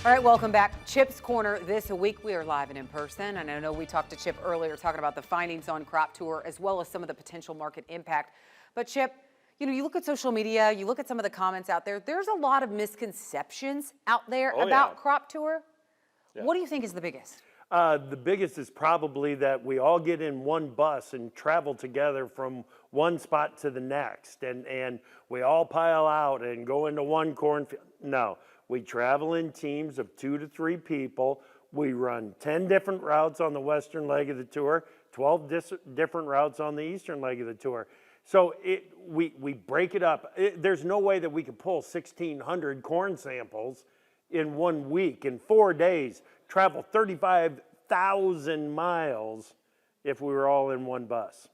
All right, welcome back. Chip's Corner this week. We are live and in person. And I know we talked to Chip earlier talking about the findings on Crop Tour as well as some of the potential market impact. But Chip, you look at social media, you look at some of the comments out there, there's a lot of misconceptions out there about Crop Tour. Yeah. What do you think is the biggest? The biggest is probably that we all get in one bus and travel together from one spot to the next, and we all pile out and go into one cornfield. No, we travel in teams of 2 to 3 people. We run 10 different routes on the western leg of the tour, 12 different routes on the eastern leg of the tour. So we break it up. There's no way that we could pull 1,600 corn samples in 1 week, in 4 days, travel 35,000 miles if we were all in one bus.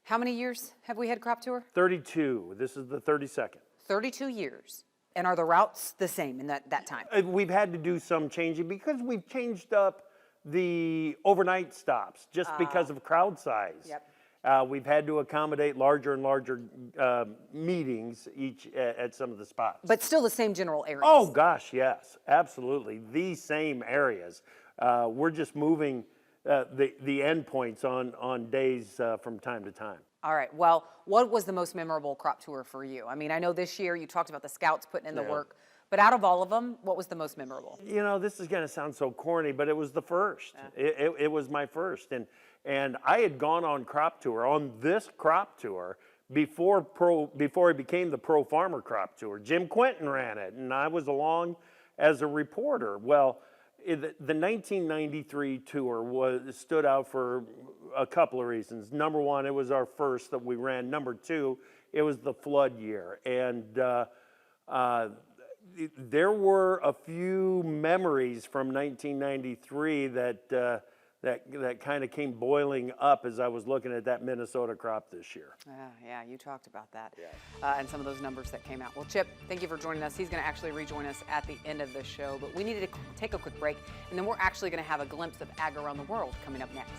How many years have we had Crop Tour? 32. This is the 32nd. 32 years. And are the routes the same in that time? We've had to do some changing because we've changed up the overnight stops just because of crowd size. Yep. We've had to accommodate larger and larger meetings at some of the spots. But still the same general areas. Oh gosh, yes, absolutely. The same areas. We're just moving the endpoints on days from time to time. All right, well, what was the most memorable Crop Tour for you? I mean, I know this year you talked about the scouts putting in the work, but out of all of them, what was the most memorable? This is gonna sound so corny, but it was the first. Yeah. It was my first. And I had gone on Crop Tour, on this Crop Tour, before it became the Pro Farmer Crop Tour. Jim Quinton ran it, and I was along as a reporter. Well, the 1993 tour stood out for a couple of reasons. Number one, it was our first that we ran. Number two, it was the flood year. And there were a few memories from 1993 that kind of came boiling up as I was looking at that Minnesota crop this year. Yeah, you talked about that and some of those numbers that came out. Well, Chip, thank you for joining us. He's going to actually rejoin us at the end of the show, but we needed to take a quick break, and then we're actually going to have a glimpse of Ag Around the World coming up next.